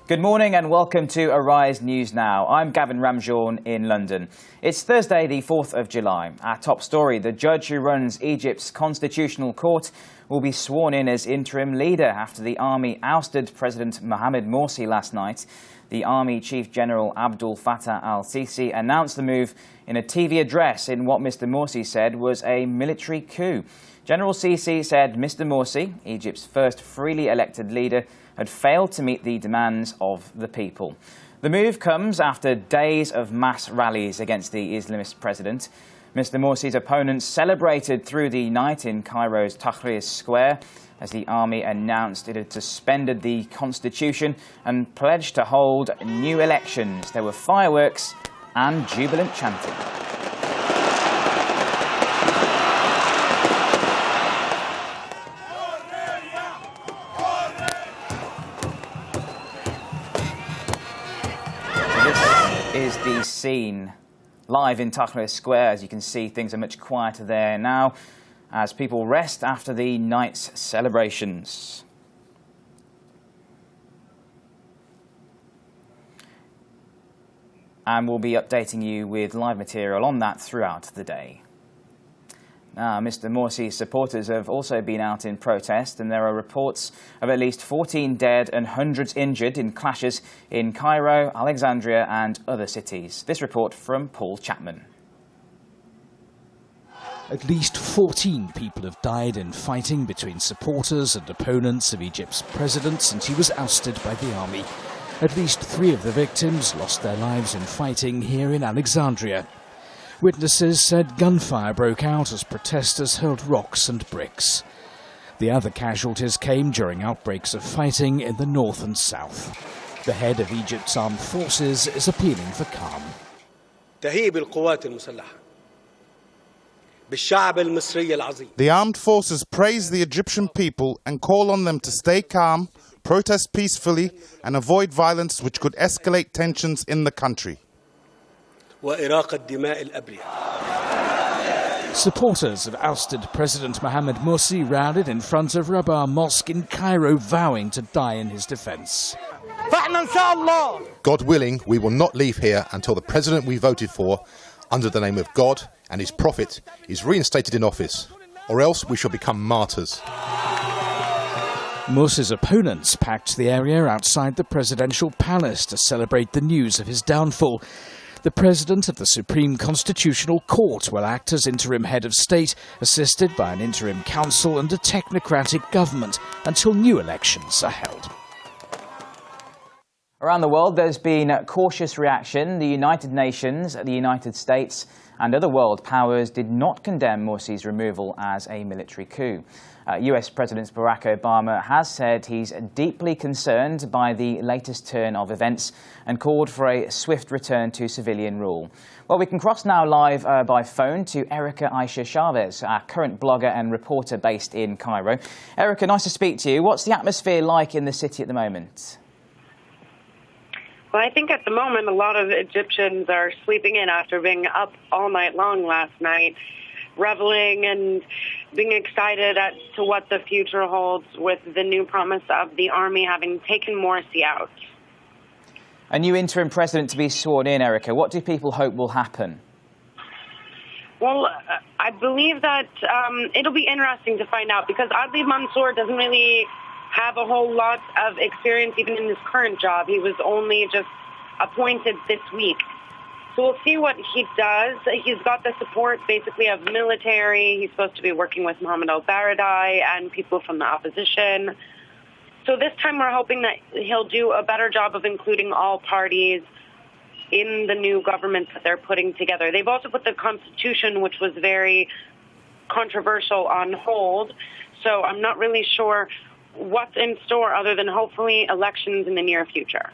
Good morning and welcome to Arise News Now. I'm Gavin Ramjourn in London. It's Thursday, the 4th of July. Our top story, the judge who runs Egypt's constitutional court will be sworn in as interim leader after the army ousted President Mohamed Morsi last night. The Army Chief General Abdel Fattah al-Sisi announced the move in a TV address in what Mr. Morsi said was a military coup. General Sisi said Mr. Morsi, Egypt's first freely elected leader, had failed to meet the demands of the people. The move comes after days of mass rallies against the Islamist president. Mr. Morsi's opponents celebrated through the night in Cairo's Tahrir Square as the army announced it had suspended the constitution and pledged to hold new elections. There were fireworks and jubilant chanting. Is the scene live in Tahrir Square. As you can see, things are much quieter there now as people rest after the night's celebrations. And we'll be updating you with live material on that throughout the day. Now, Mr. Morsi's supporters have also been out in protest, and there are reports of at least 14 dead and hundreds injured in clashes in Cairo, Alexandria and other cities. This report from Paul Chapman. At least 14 people have died in fighting between supporters and opponents of Egypt's president since he was ousted by the army. At least 3 of the victims lost their lives in fighting here in Alexandria. Witnesses said gunfire broke out as protesters hurled rocks and bricks. The other casualties came during outbreaks of fighting in the north and south. The head of Egypt's armed forces is appealing for calm. The armed forces praise the Egyptian people and call on them to stay calm, protest peacefully and avoid violence which could escalate tensions in the country. Supporters of ousted President Mohamed Morsi rallied in front of Rabah Mosque in Cairo, vowing to die in his defense. God willing, we will not leave here until the president we voted for, under the name of God and his prophet, is reinstated in office, or else we shall become martyrs. Morsi's opponents packed the area outside the presidential palace to celebrate the news of his downfall. The President of the Supreme Constitutional Court will act as interim head of state, assisted by an interim council and a technocratic government until new elections are held. Around the world, there's been a cautious reaction. The United Nations, the United States and other world powers did not condemn Morsi's removal as a military coup. US President Barack Obama has said he's deeply concerned by the latest turn of events and called for a swift return to civilian rule. Well, we can cross now live by phone to Erica Aisha Chavez, our current blogger and reporter based in Cairo. Erica, nice to speak to you. What's the atmosphere like in the city at the moment? Well, I think at the moment a lot of Egyptians are sleeping in after being up all night long last night, reveling and being excited as to what the future holds with the new promise of the army having taken Morsi out. A new interim president to be sworn in, Erica. What do people hope will happen? Well, I believe that it'll be interesting to find out because Adli Mansour doesn't really have a whole lot of experience even in his current job. He was only just appointed this week. So we'll see what he does. He's got the support basically of military. He's supposed to be working with Mohamed al-Baradei and people from the opposition. So this time we're hoping that he'll do a better job of including all parties in the new government that they're putting together. They've also put the constitution, which was very controversial, on hold. So I'm not really sure what's in store other than hopefully elections in the near future.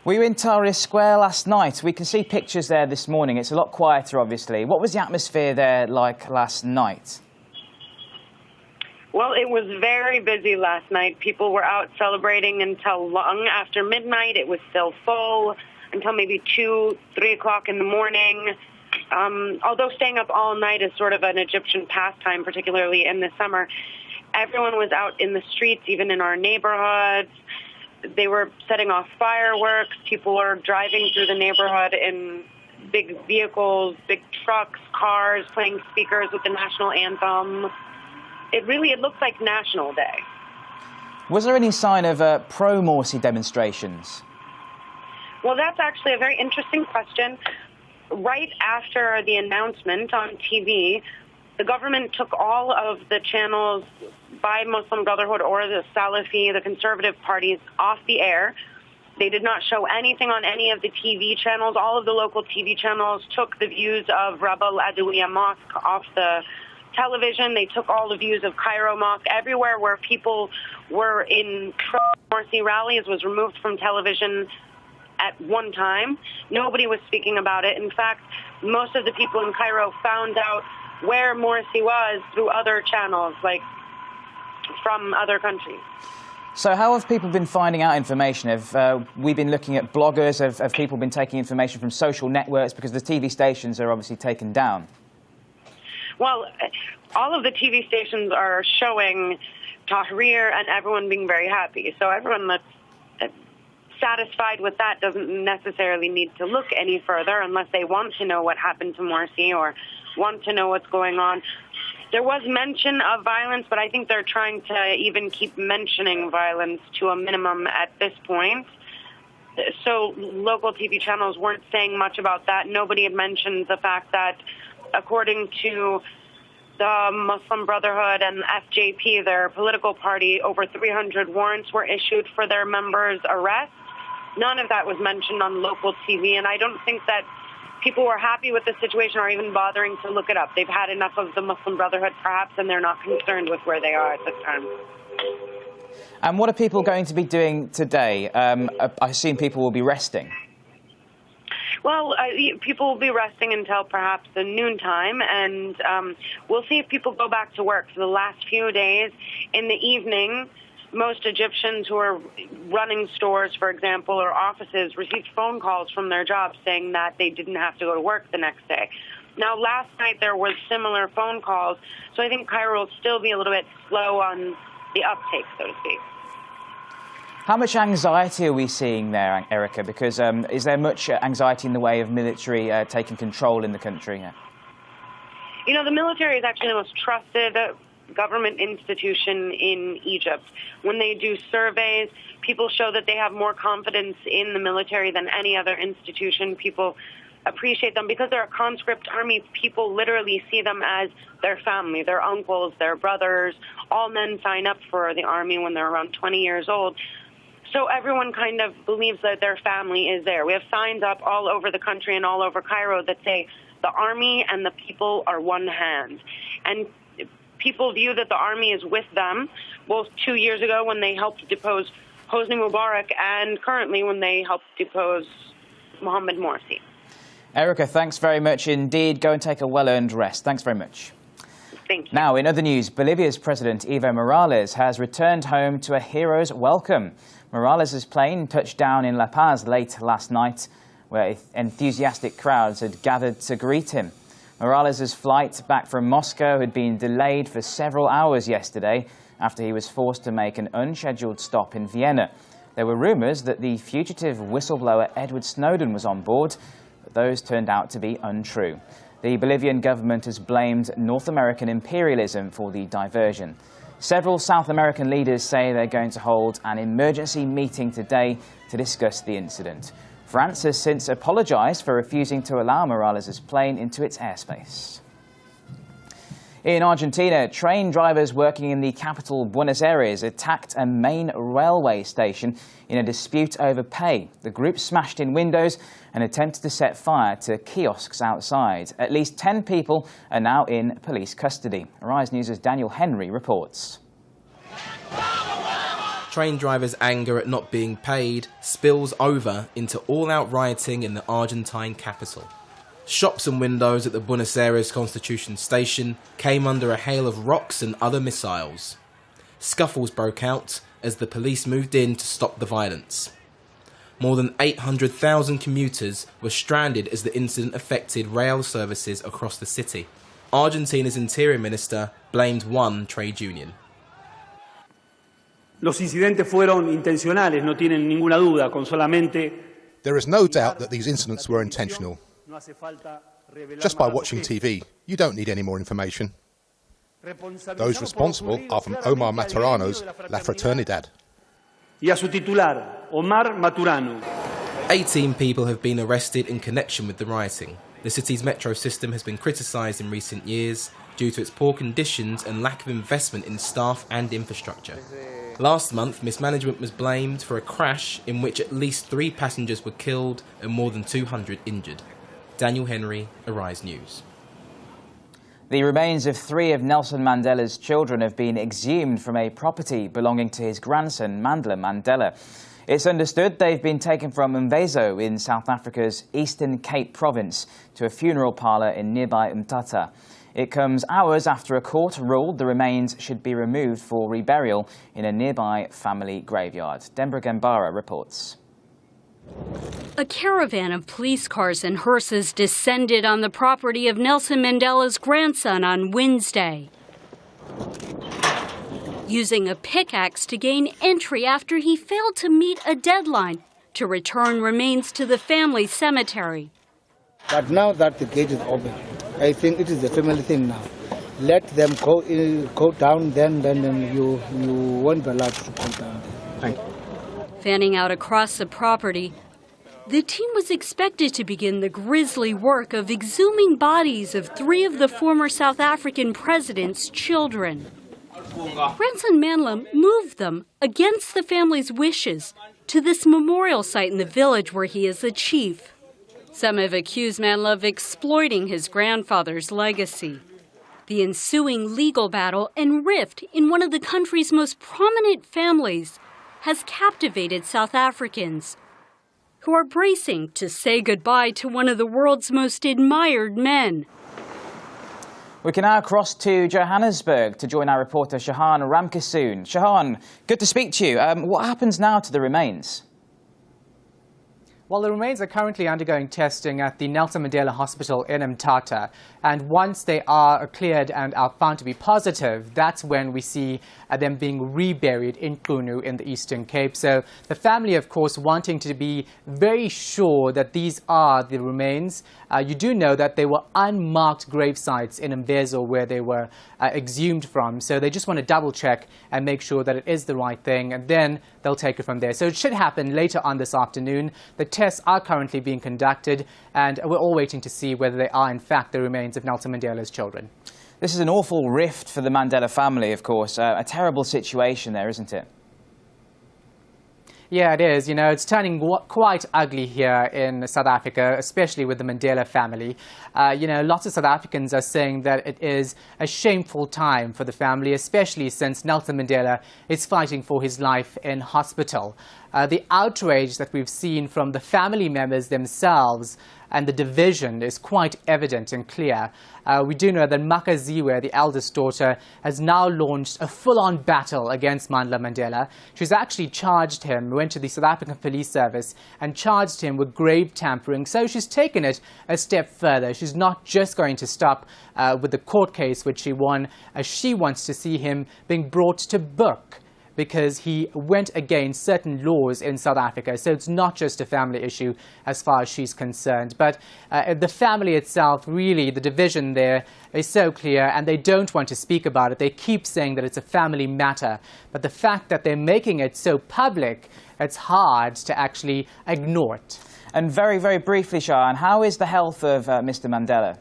Were you in Tahrir Square last night? We can see pictures there this morning. It's a lot quieter, obviously. What was the atmosphere there like last night? Well, it was very busy last night. People were out celebrating until long after midnight. It was still full until maybe 2, 3 o'clock in the morning. Although staying up all night is sort of an Egyptian pastime, particularly in the summer, everyone was out in the streets, even in our neighborhoods. They were setting off fireworks. People were driving through the neighborhood in big vehicles, big trucks, cars, playing speakers with the national anthem. It looked like National Day. Was there any sign of pro-Morsi demonstrations? Well, that's actually a very interesting question. Right after the announcement on TV, the government took all of the channels by Muslim Brotherhood or the Salafi, the conservative parties, off the air. They did not show anything on any of the TV channels. All of the local TV channels took the views of Rabal Adawiya Mosque off the television. They took all the views of Cairo Mosque. Everywhere where people were in pro-Morsi rallies was removed from television at one time. Nobody was speaking about it. In fact, most of the people in Cairo found out where Morsi was through other channels, like from other countries. So how have people been finding out information? Have we been looking at bloggers? Have people been taking information from social networks? Because the TV stations are obviously taken down. Well, all of the TV stations are showing Tahrir and everyone being very happy. So everyone that's satisfied with that doesn't necessarily need to look any further unless they want to know what happened to Morsi or want to know what's going on. There was mention of violence, but I think they're trying to even keep mentioning violence to a minimum at this point. So local TV channels weren't saying much about that. Nobody had mentioned the fact that, according to the Muslim Brotherhood and FJP, their political party, over 300 warrants were issued for their members' arrest. None of that was mentioned on local TV, and I don't think that people were happy with the situation or even bothering to look it up. They've had enough of the Muslim Brotherhood, perhaps, and they're not concerned with where they are at this time. And what are people going to be doing today? I assume people will be resting. Well, people will be resting until perhaps the noontime, and we'll see if people go back to work for the last few days. In the evening, most Egyptians who are running stores, for example, or offices, received phone calls from their jobs saying that they didn't have to go to work the next day. Now, last night there was similar phone calls, so I think Cairo will still be a little bit slow on the uptake, so to speak. How much anxiety are we seeing there, Erica? Because is there much anxiety in the way of military taking control in the country? You know, the military is actually the most trusted government institution in Egypt. When they do surveys, people show that they have more confidence in the military than any other institution. People appreciate them because they're a conscript army. People literally see them as their family, their uncles, their brothers. All men sign up for the army when they're around 20 years old. So everyone kind of believes that their family is there. We have signs up all over the country and all over Cairo that say the army and the people are one hand. And people view that the army is with them, both 2 years ago when they helped depose Hosni Mubarak and currently when they helped depose Mohamed Morsi. Erica, thanks very much indeed. Go and take a well-earned rest. Thanks very much. Thank you. Now, in other news, Bolivia's President Evo Morales has returned home to a hero's welcome. Morales' plane touched down in La Paz late last night, where enthusiastic crowds had gathered to greet him. Morales' flight back from Moscow had been delayed for several hours yesterday after he was forced to make an unscheduled stop in Vienna. There were rumours that the fugitive whistleblower Edward Snowden was on board, but those turned out to be untrue. The Bolivian government has blamed North American imperialism for the diversion. Several South American leaders say they're going to hold an emergency meeting today to discuss the incident. France has since apologised for refusing to allow Morales' plane into its airspace. In Argentina, train drivers working in the capital Buenos Aires attacked a main railway station in a dispute over pay. The group smashed in windows and attempted to set fire to kiosks outside. At least 10 people are now in police custody. Arise News' Daniel Henry reports. Train drivers' anger at not being paid spills over into all-out rioting in the Argentine capital. Shops and windows at the Buenos Aires Constitution Station came under a hail of rocks and other missiles. Scuffles broke out as the police moved in to stop the violence. More than 800,000 commuters were stranded as the incident affected rail services across the city. Argentina's interior minister blamed one trade union. Los incidentes fueron intencionales, no tienen ninguna duda, con solamente... There is no doubt that these incidents were intentional. Just by watching TV, you don't need any more information. Those responsible are from Omar Maturano's La Fraternidad. Y a su titular, Omar Maturano. 18 people have been arrested in connection with the rioting. The city's metro system has been criticised in recent years due to its poor conditions and lack of investment in staff and infrastructure. Last month, mismanagement was blamed for a crash in which at least 3 passengers were killed and more than 200 injured. Daniel Henry, Arise News. The remains of 3 of Nelson Mandela's children have been exhumed from a property belonging to his grandson, Mandla Mandela. It's understood they've been taken from Mvezo in South Africa's Eastern Cape province to a funeral parlour in nearby Umtata. It comes hours after a court ruled the remains should be removed for reburial in a nearby family graveyard. Dembra Gambara reports. A caravan of police cars and hearses descended on the property of Nelson Mandela's grandson on Wednesday, using a pickaxe to gain entry after he failed to meet a deadline to return remains to the family cemetery. But now that the gate is open, I think it is a family thing now. Let them go down, then you won't be allowed to go down. Thank you. Fanning out across the property, the team was expected to begin the grisly work of exhuming bodies of 3 of the former South African president's children. Grandson Mandla moved them, against the family's wishes, to this memorial site in the village where he is the chief. Some have accused Mandla of exploiting his grandfather's legacy. The ensuing legal battle and rift in one of the country's most prominent families has captivated South Africans, who are bracing to say goodbye to one of the world's most admired men. We can now cross to Johannesburg to join our reporter Shahan Ramkissoon. Shahan, good to speak to you. What happens now to the remains? Well, the remains are currently undergoing testing at the Nelson Mandela Hospital in Umtata. And once they are cleared and are found to be positive, that's when we see them being reburied in Qunu in the Eastern Cape. So the family, of course, wanting to be very sure that these are the remains. You do know that they were unmarked grave sites in Mvezo where they were exhumed from. So they just want to double check and make sure that it is the right thing, and then they'll take it from there. So it should happen later on this afternoon. The tests are currently being conducted, and we're all waiting to see whether they are in fact the remains of Nelson Mandela's children. This is an awful rift for the Mandela family, of course. A terrible situation there, isn't it? Yeah, it is. You know, it's turning quite ugly here in South Africa, especially with the Mandela family. You know, lots of South Africans are saying that it is a shameful time for the family, especially since Nelson Mandela is fighting for his life in hospital. The outrage that we've seen from the family members themselves and the division is quite evident and clear. We do know that Makaziwe, the eldest daughter, has now launched a full-on battle against Mandla Mandela. She's actually charged him, went to the South African Police Service and charged him with grave tampering. So she's taken it a step further. She's not just going to stop with the court case which she won. She wants to see him being brought to book, because he went against certain laws in South Africa. So it's not just a family issue as far as she's concerned. But the family itself, really, the division there is so clear, and they don't want to speak about it. They keep saying that it's a family matter. But the fact that they're making it so public, it's hard to actually ignore it. And very, very briefly, Shahan, how is the health of Mr. Mandela?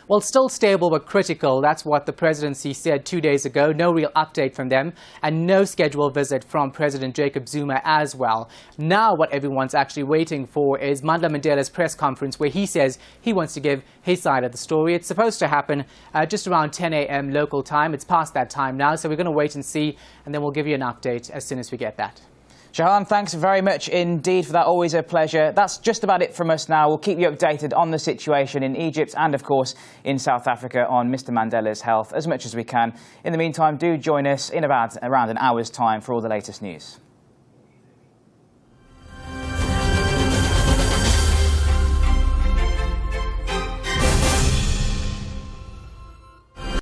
Well, still stable but critical. That's what the presidency said 2 days ago. No real update from them, and no scheduled visit from President Jacob Zuma as well. Now what everyone's actually waiting for is Mandla Mandela's press conference, where he says he wants to give his side of the story. It's supposed to happen just around 10 a.m. local time. It's past that time now, so we're going to wait and see, and then we'll give you an update as soon as we get that. Shahan, thanks very much indeed for that. Always a pleasure. That's just about it from us now. We'll keep you updated on the situation in Egypt and, of course, in South Africa on Mr. Mandela's health as much as we can. In the meantime, do join us in around an hour's time for all the latest news.